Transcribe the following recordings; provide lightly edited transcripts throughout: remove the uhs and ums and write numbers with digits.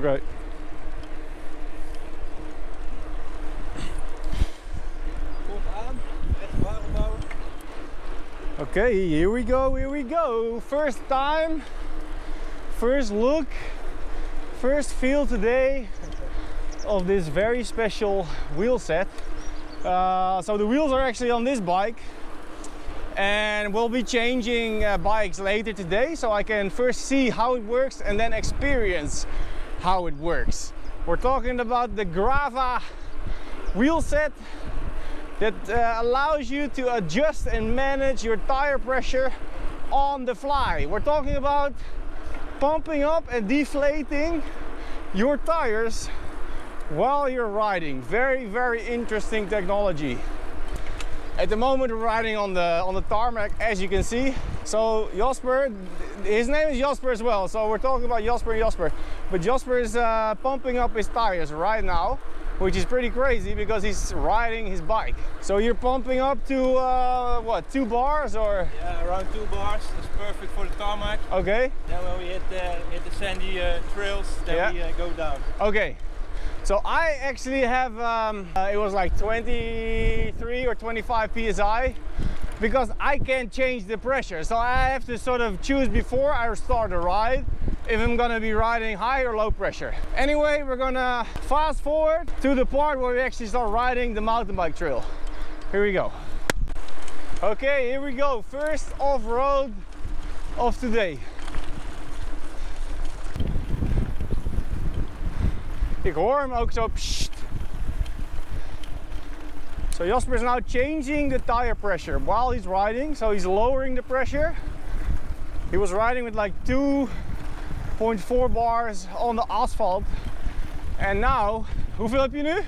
Okay. Okay, here we go, here we go. First time, first look, first feel today of this very special wheel set. So the wheels are actually on this bike, and we'll be changing bikes later today, so I can first see how it works and then experience how it works. We're talking about the GRAVAA wheel set that allows you to adjust and manage your tire pressure on the fly. We're talking about pumping up and deflating your tires while you're riding. Very, very interesting technology. At the moment we're riding on the tarmac, as you can see. So Jasper, his name is Jasper as well, so we're talking about Jasper and Jasper. But Jasper is pumping up his tires right now, which is pretty crazy because he's riding his bike. So you're pumping up to what, 2 bars or? Yeah, around 2 bars. That's perfect for the tarmac. Okay. Then when we hit the sandy trails, then we go down. Okay. So I actually have, it was like 23 or 25 psi, because I can't change the pressure. So I have to sort of choose before I start a ride if I'm gonna be riding high or low pressure. Anyway, we're gonna fast forward to the part where we actually start riding the mountain bike trail. Here we go. Okay, here we go. First off-road of today. Ik hoor hem ook zo pssst. So Jasper is now changing the tire pressure while he's riding, so he's lowering the pressure. He was riding with like 2.4 bars on the asphalt. And now, hoeveel heb je nu? 1.3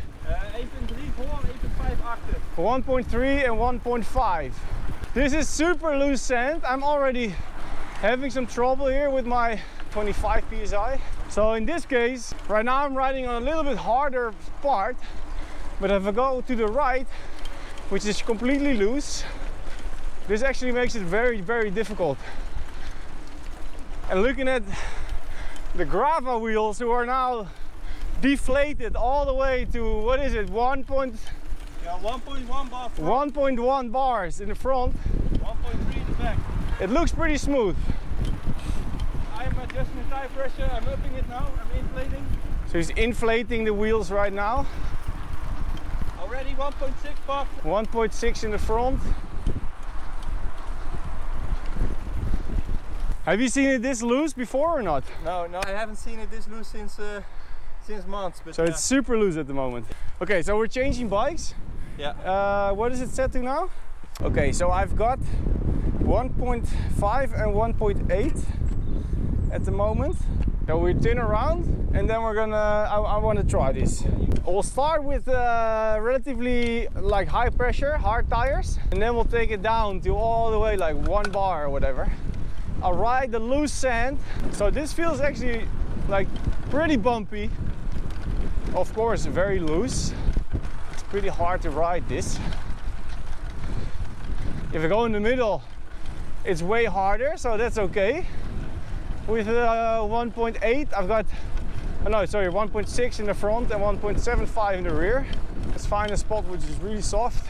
voor, 1.5 achter. 1.3 and 1.5. This is super loose sand. I'm already having some trouble here with my 25 psi. So in this case, right now I'm riding on a little bit harder part, but if I go to the right, which is completely loose, this actually makes it very, very difficult. And looking at the GRAVAA wheels, who are now deflated all the way to, what is it, 1.1 bar. 1.1 bars in the front. 1.3 in the back. It looks pretty smooth. I'm adjusting the tire pressure, I'm upping it now, I'm inflating. So he's inflating the wheels right now. Already 1.6 bar. 1.6 in the front. Have you seen it this loose before or not? No, I haven't seen it this loose since months. But so it's super loose at the moment. Okay, so we're changing bikes. Yeah. What is it set to now? Okay, so I've got 1.5 and 1.8 at the moment. So we turn around and then we're gonna, I want to try this. We'll start with relatively like high pressure, hard tires, and then we'll take it down to all the way like 1 bar or whatever. I'll ride the loose sand. So this feels actually like pretty bumpy. Of course, very loose. It's pretty hard to ride this. If I go in the middle, it's way harder, so that's okay. With 1.8, I've got, oh no, sorry, 1.6 in the front and 1.75 in the rear. Let's find a spot which is really soft.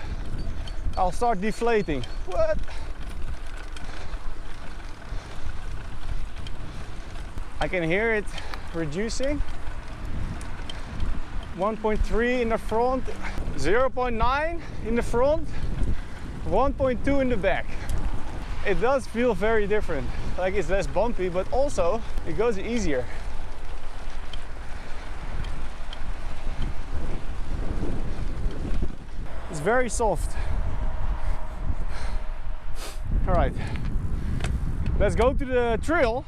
I'll start deflating. What? I can hear it reducing. 1.3 in the front, 0.9 in the front, 1.2 in the back. It does feel very different. Like it's less bumpy, but also it goes easier. It's very soft. All right, let's go to the trail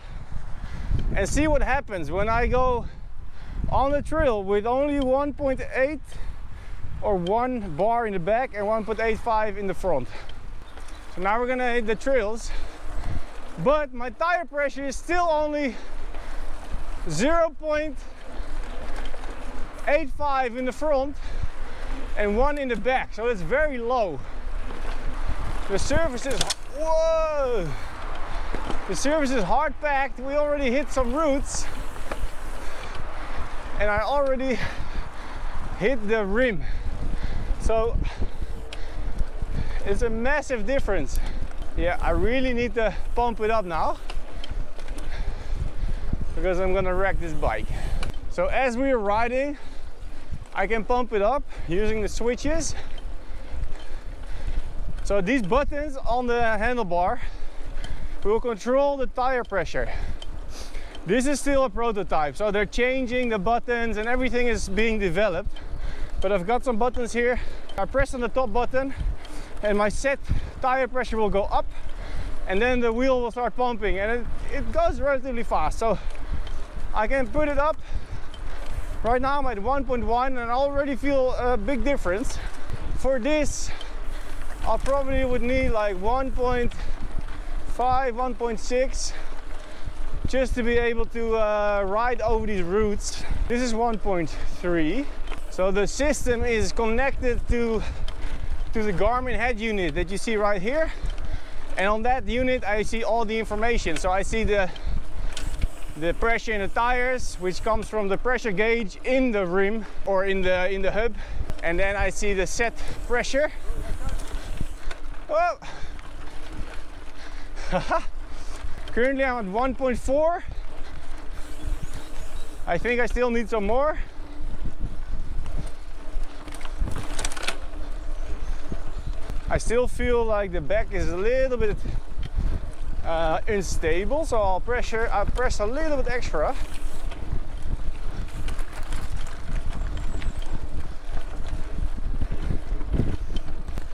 and see what happens when I go on the trail with only 1.8 or 1 bar in the back and 1.85 in the front. So now we're gonna hit the trails, but my tire pressure is still only 0.85 in the front and 1 in the back, so it's very low. The surface is, whoa! The surface is hard packed. We already hit some roots. and I already hit the rim. So it's a massive difference. Yeah, I really need to pump it up now because I'm gonna wreck this bike. So as we're riding, I can pump it up using the switches. So these buttons on the handlebar will control the tire pressure. This is still a prototype, so they're changing the buttons and everything is being developed. But I've got some buttons here. I press on the top button and my set tire pressure will go up, and then the wheel will start pumping, and it goes relatively fast. So I can put it up. Right now I'm at 1.1 and I already feel a big difference. For this, I probably would need like 1.5, 1.6 just to be able to ride over these routes. This is 1.3. So the system is connected to the Garmin head unit that you see right here. And on that unit I see all the information. So I see the pressure in the tires, which comes from the pressure gauge in the rim or in the hub. And then I see the set pressure. Oh. Currently I'm at 1.4. I think I still need some more. I still feel like the back is a little bit unstable, so I'll press a little bit extra.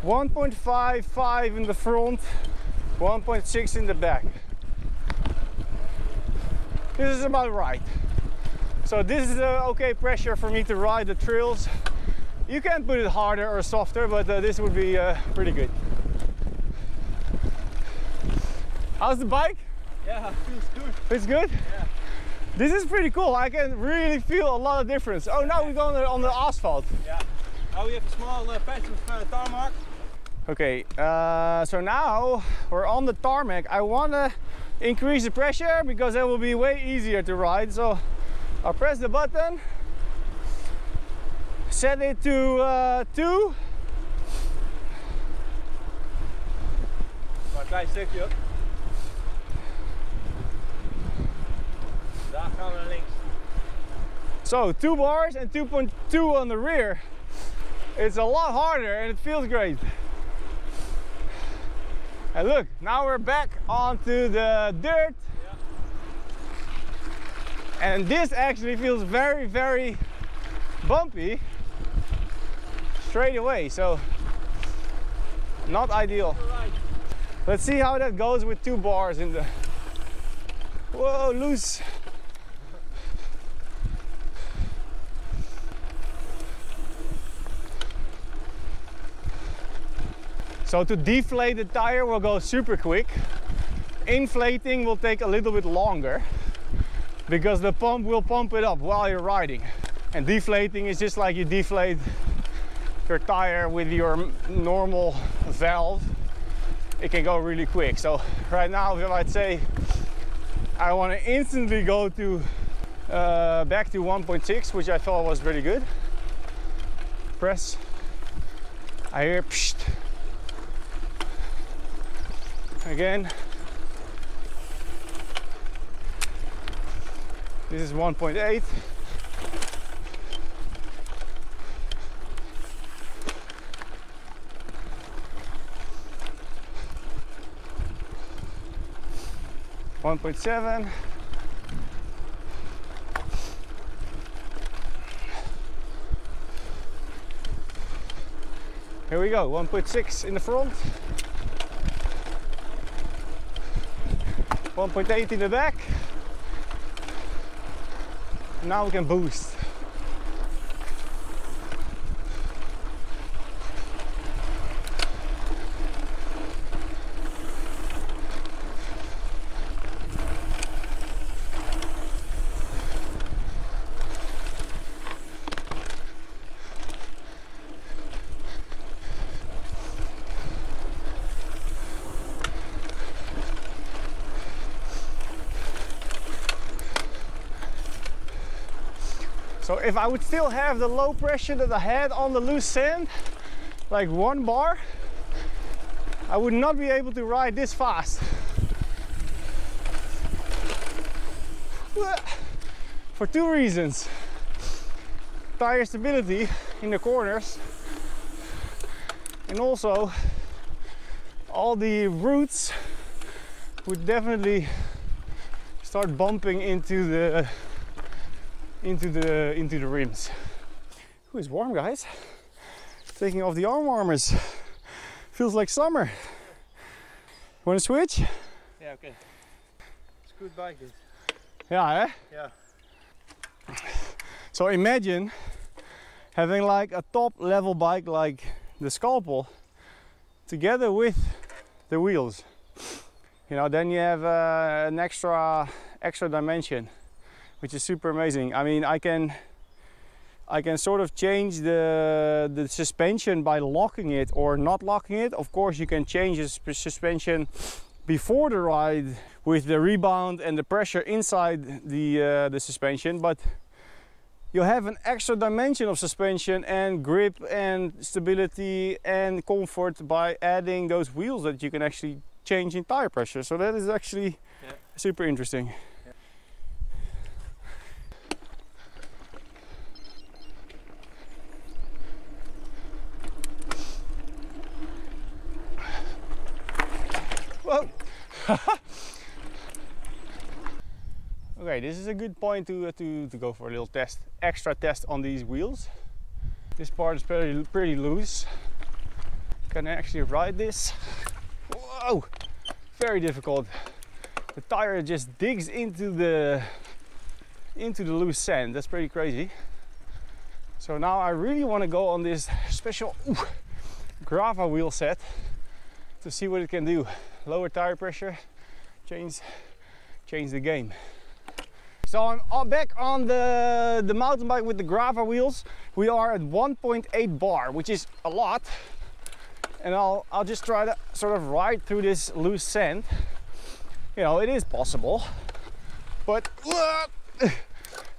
.55 in the front, 1.6 in the back. This is about right. So this is okay pressure for me to ride the trails. You can put it harder or softer, but this would be pretty good. How's the bike? Yeah, feels good. It's good? Yeah. This is pretty cool. I can really feel a lot of difference. Oh, now we're going on the asphalt. Yeah. Now we have a small patch of tarmac. Okay, so now we're on the tarmac. I want to increase the pressure because that will be way easier to ride. So I'll press the button, set it to 2. Maar een klein stukje op. Daar gaan we naar links. So 2 bars and 2.2 on the rear. It's a lot harder and it feels great. And look, now we're back onto the dirt. Yeah. And this actually feels very, very bumpy straight away, so not ideal. Right. Let's see how that goes with 2 bars in the... Whoa, loose. So to deflate the tire will go super quick. Inflating will take a little bit longer because the pump will pump it up while you're riding. And deflating is just like you deflate your tire with your normal valve. It can go really quick. So right now, if I'd say I want to instantly go to back to 1.6, which I thought was really good. Press. I hear psht. Again. This is 1.8. .7. Here we go, 1.6 in the front. 1.8 in the back. Now we can boost. So if I would still have the low pressure that I had on the loose sand, like 1 bar, I would not be able to ride this fast. For 2 reasons. Tire stability in the corners, and also all the roots would definitely start bumping into the rims. Ooh, it's warm, guys. Taking off the arm warmers. Feels like summer. Want to switch? Yeah, okay. It's a good bike, this. Yeah, eh? Yeah. So imagine having like a top level bike like the Scalpel together with the wheels. You know, then you have an extra dimension, which is super amazing. I mean, I can sort of change the suspension by locking it or not locking it. Of course, you can change the suspension before the ride with the rebound and the pressure inside the suspension, but you have an extra dimension of suspension and grip and stability and comfort by adding those wheels that you can actually change in tire pressure. So that is actually super interesting. Whoa. Okay, this is a good point to go for a little extra test on these wheels. This part is pretty loose. Can I actually ride this? Whoa, very difficult. The tire just digs into the loose sand. That's pretty crazy. So now I really want to go on this special GRAVAA wheel set to see what it can do. Lower tire pressure, change the game. So I'm back on the mountain bike with the GRAVAA wheels. We are at 1.8 bar, which is a lot. And I'll just try to sort of ride through this loose sand. You know, it is possible, but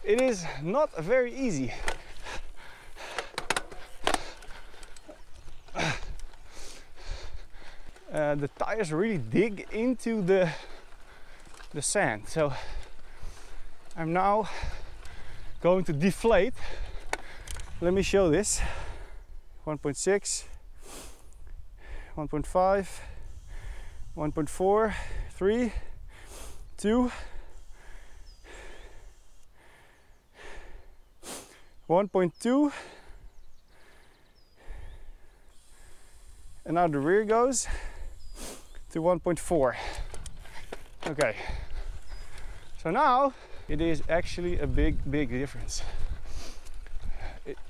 it is not very easy. The tires really dig into the sand. So I'm now going to deflate. Let me show this. 1.6, 1.5, 1.4, 3, 2, 1.2, and now the rear goes to 1.4. Okay, so now it is actually a big difference.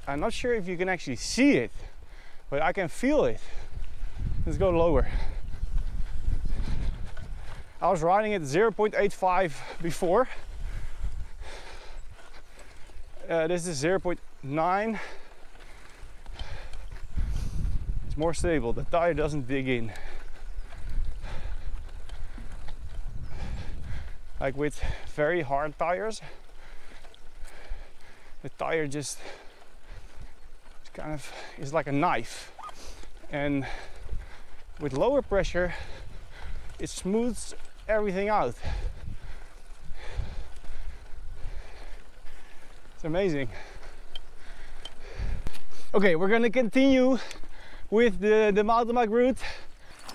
I'm not sure if you can actually see it, but I can feel it. Let's go lower. I was riding at 0.85 before. This is 0.9. It's more stable. The tire doesn't dig in. Like with very hard tires, the tire just kind of is like a knife, and with lower pressure it smooths everything out. It's amazing. Okay, we're gonna continue with the mountain bike route.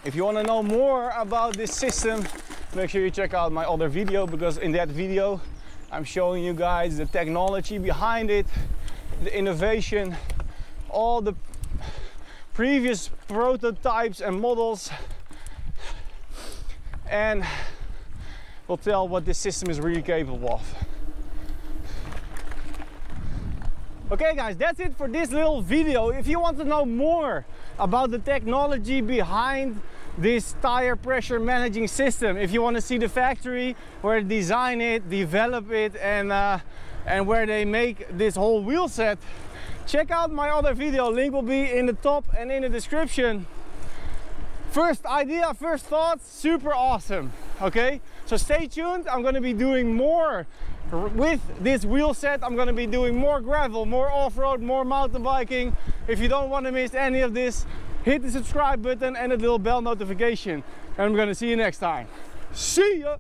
If you want to know more about this system, make sure you check out my other video, because in that video I'm showing you guys the technology behind it, the innovation, all the previous prototypes and models, and we'll tell what this system is really capable of. Okay guys, that's it for this little video. If you want to know more about the technology behind this tire pressure managing system, if you want to see the factory where they design it, develop it, and where they make this whole wheel set, check out my other video. Link will be in the top and in the description. First idea, first thoughts, super awesome. Okay, so stay tuned. I'm going to be doing more with this wheel set, I'm gonna be doing more gravel, more off-road, more mountain biking. If you don't want to miss any of this, hit the subscribe button and the little bell notification. And I'm gonna see you next time. See ya!